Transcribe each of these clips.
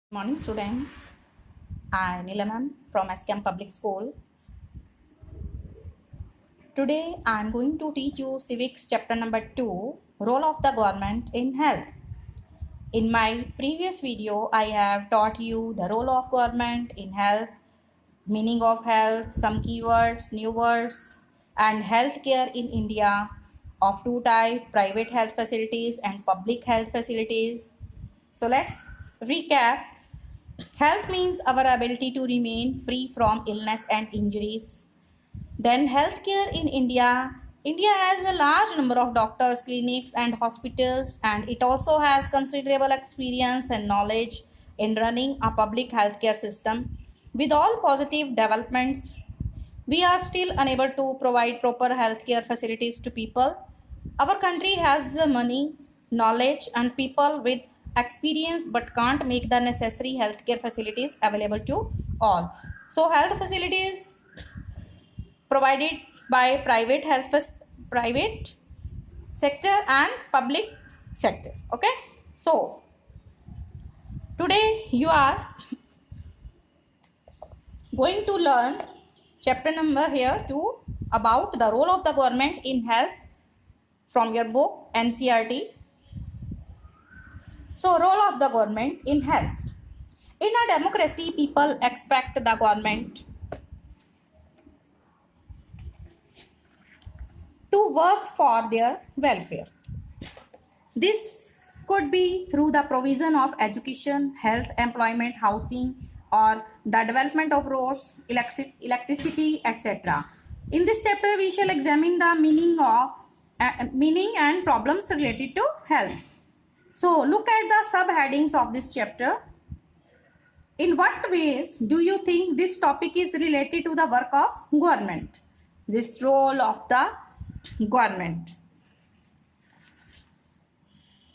Morning students, I'm Nilamam from SCAM Public School. Today I'm going to teach you Civics chapter number 2, Role of the Government in Health. In my previous video, I have taught you the role of government in health, meaning of health, some keywords, new words, and healthcare in India of two types, private health facilities and public health facilities. So let's recap. Health means our ability to remain free from illness and injuries. Then healthcare in India. India has a large number of doctors, clinics and hospitals, and it also has considerable experience and knowledge in running a public healthcare system. With all positive developments, we are still unable to provide proper healthcare facilities to people. Our country has the money, knowledge, and people with experience but can't make the necessary healthcare facilities available to all. So, health facilities provided by private sector and public sector. Okay, so today you are going to learn chapter number here 2 about the role of the government in health from your book NCERT. So, role of the government in health. In a democracy, people expect the government to work for their welfare. This could be through the provision of education, health, employment, housing, or the development of roads, electricity, etc. In this chapter, we shall examine the meaning and problems related to health. So, look at the subheadings of this chapter. In what ways do you think this topic is related to the work of government? This role of the government.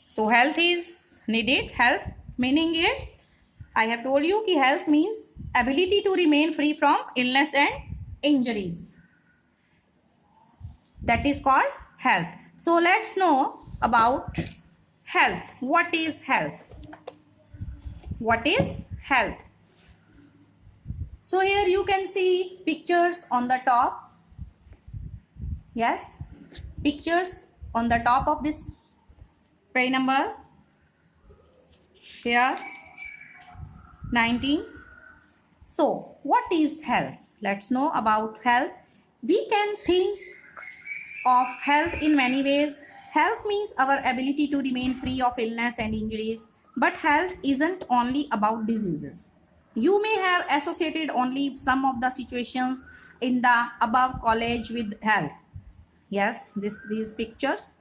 So, health is needed. Health meaning is, I have told you that health means ability to remain free from illness and injuries. That is called health. So, let's know about health. What is health? What is health? So, here you can see pictures on the top. Yes, pictures on the top of this page number. Here 19. So, what is health? Let's know about health. We can think of health in many ways. Health means our ability to remain free of illness and injuries. But health isn't only about diseases. You may have associated only some of the situations in the above college with health. Yes, these pictures,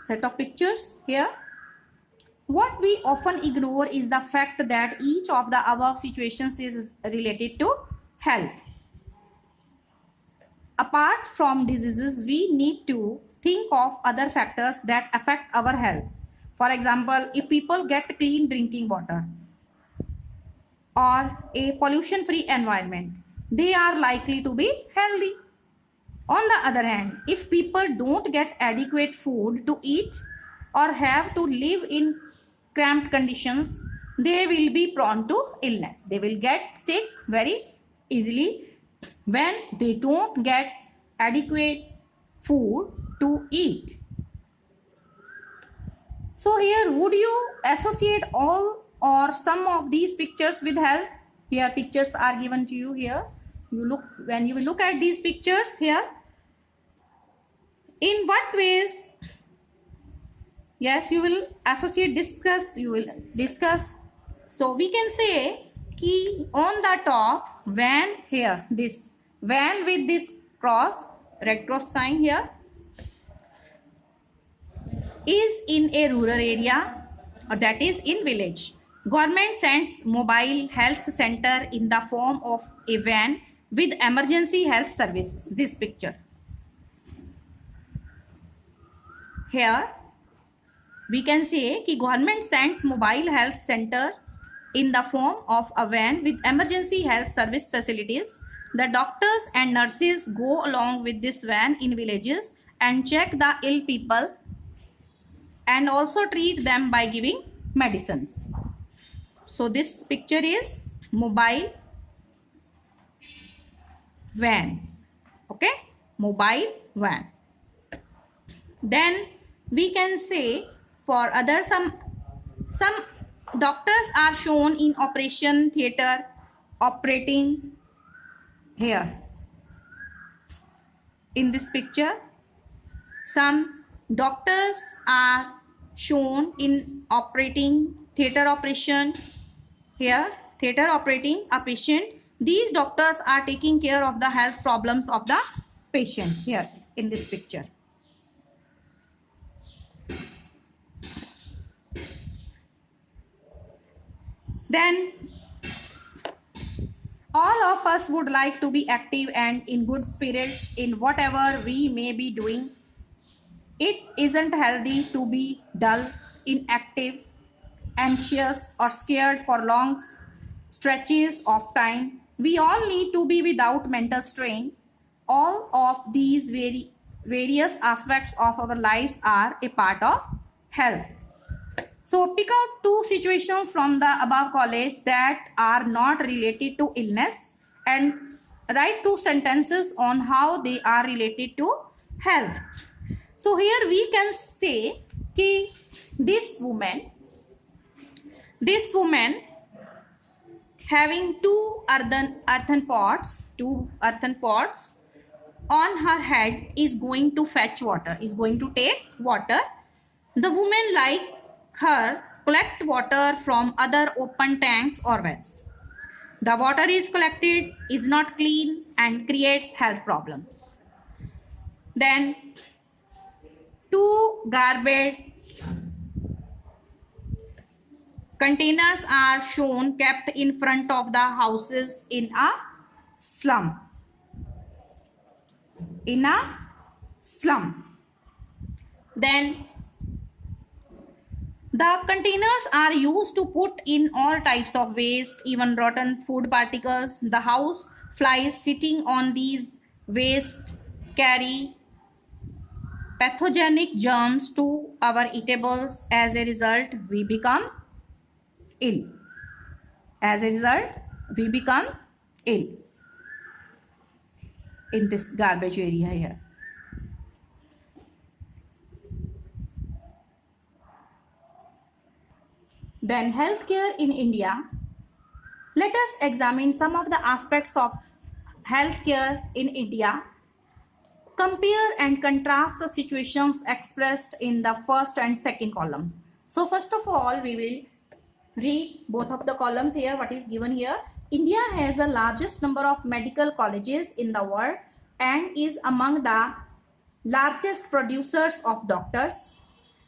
set of pictures here. What we often ignore is the fact that each of the above situations is related to health. Apart from diseases, we need to think of other factors that affect our health. For example, if people get clean drinking water or a pollution-free environment, they are likely to be healthy. On the other hand, if people don't get adequate food to eat or have to live in cramped conditions, they will be prone to illness. They will get sick very easily when they don't get adequate food to eat. So here, would you associate all or some of these pictures with health? Here pictures are given to you here. When you will look at these pictures here, in what ways? Yes, you will associate, you will discuss. So we can say key on the top, van here, this van with this cross, red cross sign here, is in a rural area, or that is in village. Government sends mobile health center in the form of a van with emergency health services. This picture. Here we can say that government sends mobile health center in the form of a van with emergency health service facilities. The doctors and nurses go along with this van in villages and check the ill people and also treat them by giving medicines. So this picture is mobile van. Okay, mobile van. Then we can say for other some doctors are shown in operation theater operating here in this picture. Some doctors are shown in operating theater operation here, theater operating a patient. These doctors are taking care of the health problems of the patient here in this picture. Then all of us would like to be active and in good spirits in whatever we may be doing. It isn't healthy to be dull, inactive, anxious, or scared for long stretches of time. We all need to be without mental strain. All of these various aspects of our lives are a part of health. So pick out two situations from the above college that are not related to illness and write two sentences on how they are related to health. So here we can say कि this woman having two earthen pots on her head is going to fetch water, is going to take water. The woman like her collect water from other open tanks or wells. The water is collected, is not clean and creates health problems. Then two garbage containers are shown kept in front of the houses in a slum. Then the containers are used to put in all types of waste, even rotten food particles. The house flies sitting on these waste carry pathogenic germs to our eatables. As a result, we become ill. In this garbage area here. Then healthcare in India. Let us examine some of the aspects of healthcare in India. Compare and contrast the situations expressed in the first and second column. So first of all, we will read both of the columns here. What is given here? India has the largest number of medical colleges in the world and is among the largest producers of doctors.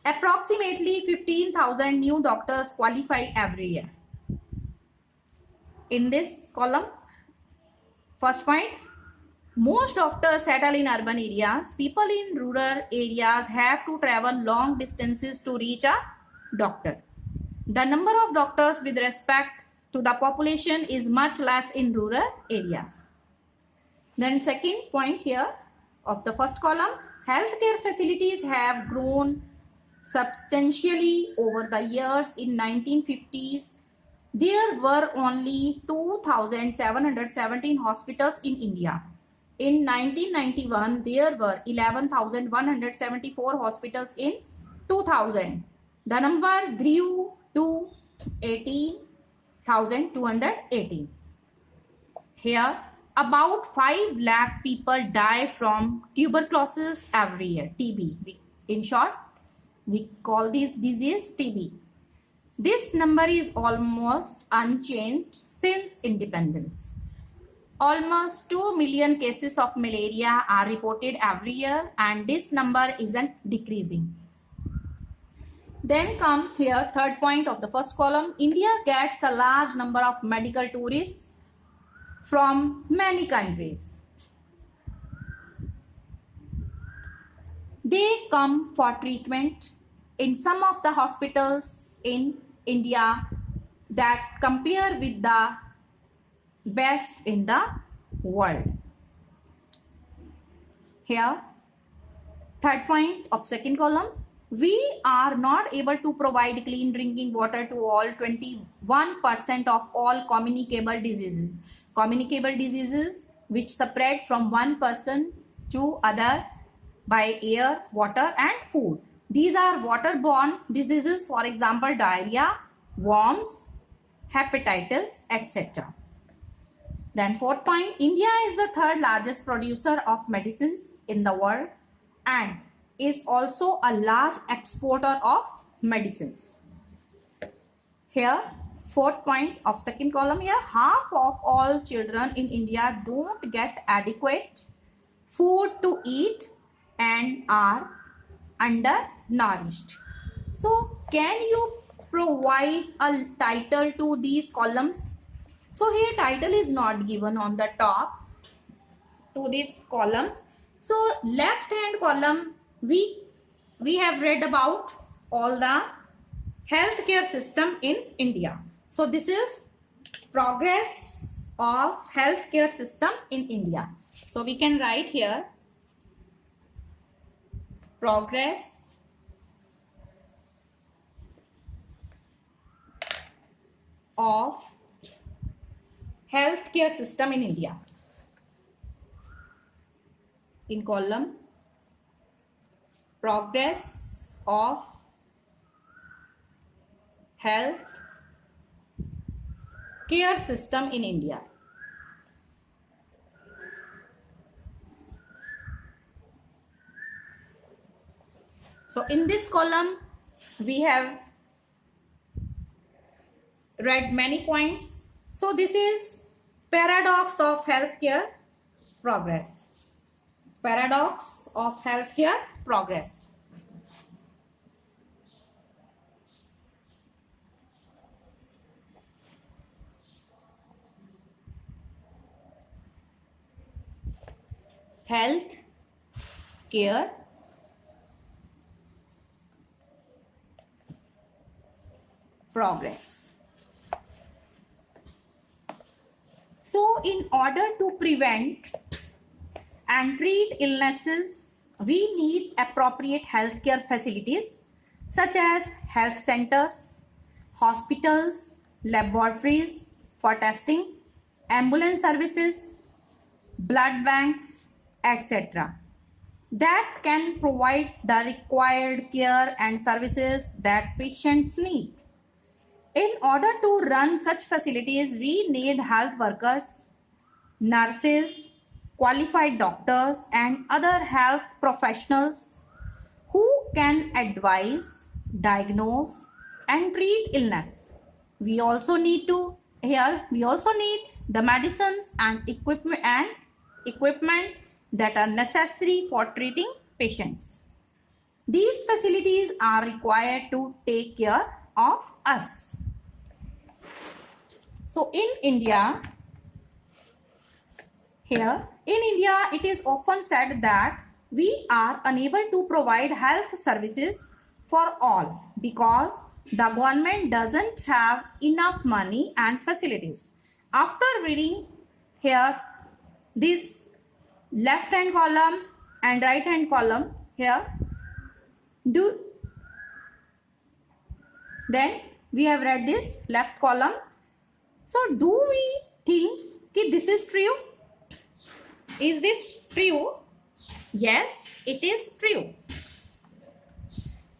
Approximately 15,000 new doctors qualify every year. In this column, first point, most doctors settle in urban areas. People in rural areas have to travel long distances to reach a doctor. The number of doctors with respect to the population is much less in rural areas. Then second point here of the first column, healthcare facilities have grown substantially over the years. In 1950s, there were only 2,717 hospitals in India. In 1991, there were 11,174 hospitals in 2000. The number grew to 18,218. Here, about 5 lakh people die from tuberculosis every year, TB. In short, we call this disease TB. This number is almost unchanged since independence. Almost 2 million cases of malaria are reported every year and this number isn't decreasing. Then come here, third point of the first column. India gets a large number of medical tourists from many countries. They come for treatment in some of the hospitals in India that compare with the best in the world. Here, third point of second column. we are not able to provide clean drinking water to all 21% of all communicable diseases. Communicable diseases which spread from one person to other by air, water and food. These are waterborne diseases, for example, diarrhea, worms, hepatitis, etc. Then fourth point, India is the third largest producer of medicines in the world and is also a large exporter of medicines. Here, fourth point of second column here, half of all children in India don't get adequate food to eat and are undernourished. So, can you provide a title to these columns? So, here title is not given on the top to these columns. So, left hand column, we have read about all the healthcare system in India. So, this is progress of healthcare system in India. So, we can write here progress of healthcare system in India. In column, progress of health care system in India. So in this column, we have read many points. So this is paradox of healthcare progress. Paradox of healthcare progress. Health care progress. So in order to prevent and treat illnesses, we need appropriate healthcare facilities such as health centers, hospitals, laboratories for testing, ambulance services, blood banks, etc. that can provide the required care and services that patients need. In order to run such facilities, we need health workers, nurses, qualified doctors and other health professionals who can advise, diagnose and treat illness. We also need the medicines and equipment that are necessary for treating patients. These facilities are required to take care of us. So in India, it is often said that we are unable to provide health services for all because the government doesn't have enough money and facilities. After reading here this left hand column and right hand column here, then we have read this left column. So do we think that this is true? Is this true? Yes, it is true.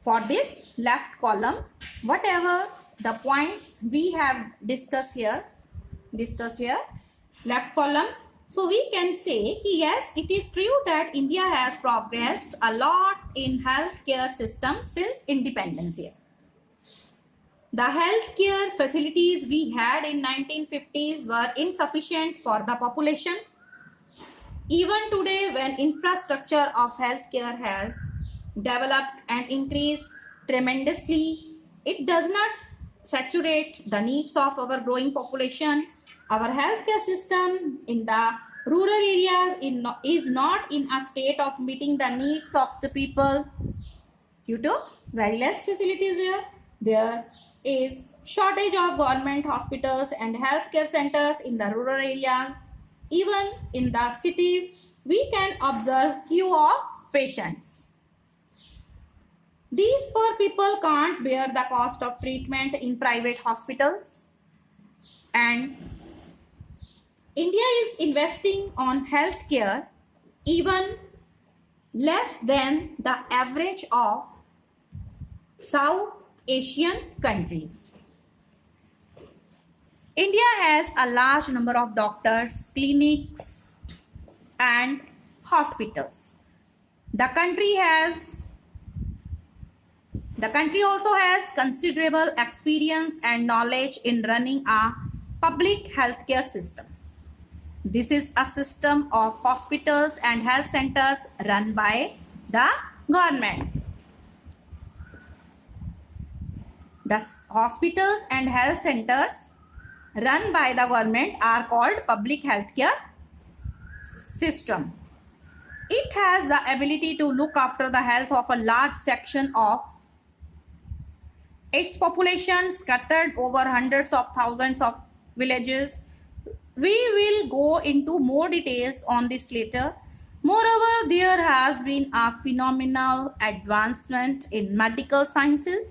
For this left column, whatever the points we have discussed here, left column. So we can say, yes, it is true that India has progressed a lot in healthcare system since independence here. The healthcare facilities we had in 1950s were insufficient for the population. Even today, when infrastructure of healthcare has developed and increased tremendously, it does not saturate the needs of our growing population. Our healthcare system in the rural areas is not in a state of meeting the needs of the people due to very less facilities here. There is shortage of government hospitals and healthcare centers in the rural areas. Even in the cities, we can observe queue of patients. These poor people can't bear the cost of treatment in private hospitals, and India is investing on healthcare even less than the average of South Asian countries. India has a large number of doctors, clinics, and hospitals. The country also has considerable experience and knowledge in running a public healthcare system. This is a system of hospitals and health centers run by the government. The hospitals and health centers run by the government are called public healthcare system. It has the ability to look after the health of a large section of its population scattered over hundreds of thousands of villages. We will go into more details on this later. Moreover, there has been a phenomenal advancement in medical sciences,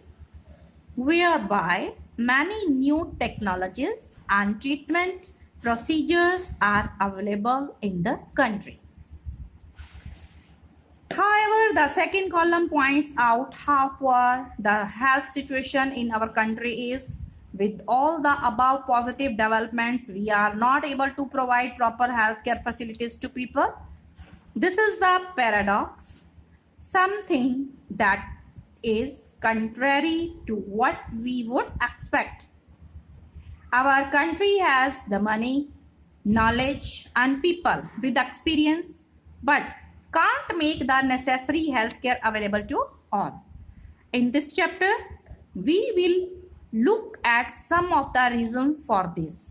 whereby many new technologies and treatment procedures are available in the country. However, the second column points out how poor the health situation in our country is. With all the above positive developments, we are not able to provide proper healthcare facilities to people. This is the paradox, something that is contrary to what we would expect. Our country has the money, knowledge, and people with experience, but can't make the necessary healthcare available to all. In this chapter, we will look at some of the reasons for this.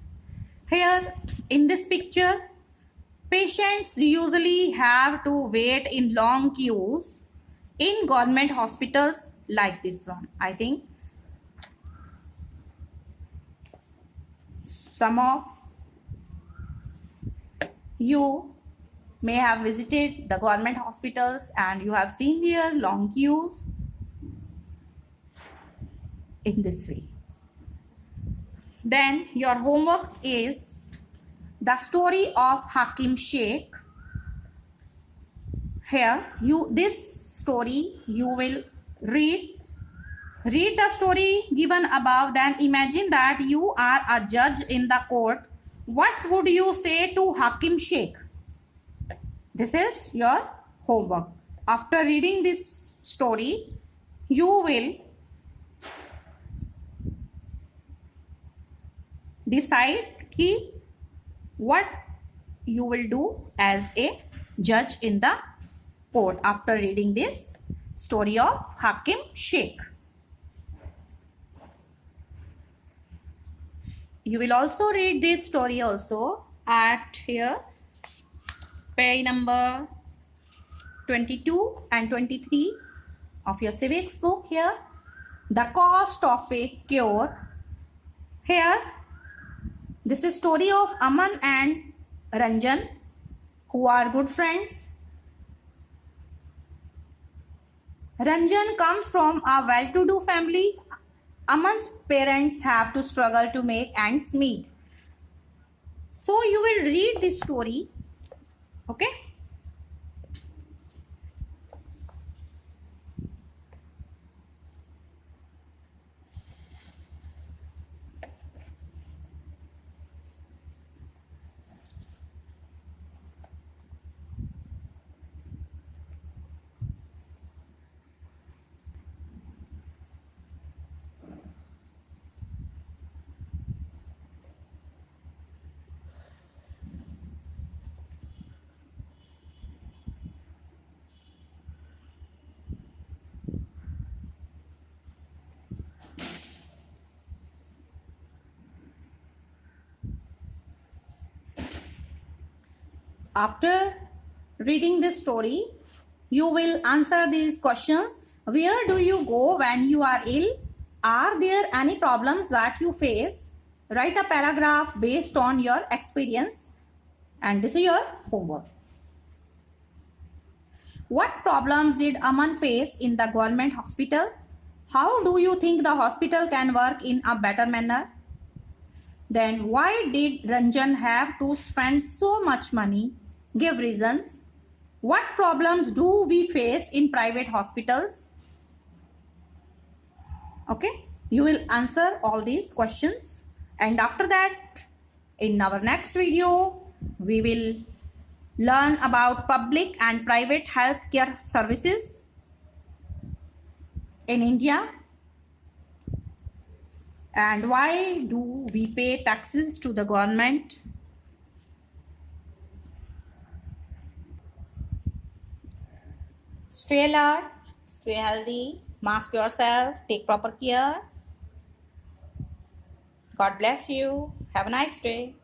Here in this picture, patients usually have to wait in long queues in government hospitals like this one. I think some of you may have visited the government hospitals and you have seen here long queues in this way. Then your homework is the story of Hakim Sheikh. Here this story you will read the story given above. Then imagine that you are a judge in the court. What would you say to Hakim Sheikh? This is your homework. After reading this story, you will decide what you will do as a judge in the court after reading this story of Hakim Sheikh. You will also read this story also at here page number 22 and 23 of your civics book. Here, the cost of a cure. Here, this is story of Aman and Ranjan, who are good friends. Ranjan comes from a well-to-do family. Aman's parents have to struggle to make ends meet. So you will read this story, okay? After reading this story, you will answer these questions. Where do you go when you are ill? Are there any problems that you face? Write a paragraph based on your experience, and this is your homework. What problems did Aman face in the government hospital? How do you think the hospital can work in a better manner? Then why did Ranjan have to spend so much money? Give reasons. What problems do we face in private hospitals? Okay, you will answer all these questions, and after that, in our next video, we will learn about public and private healthcare services in India and why do we pay taxes to the government. Stay alert, stay healthy, mask yourself, take proper care. God bless you. Have a nice day.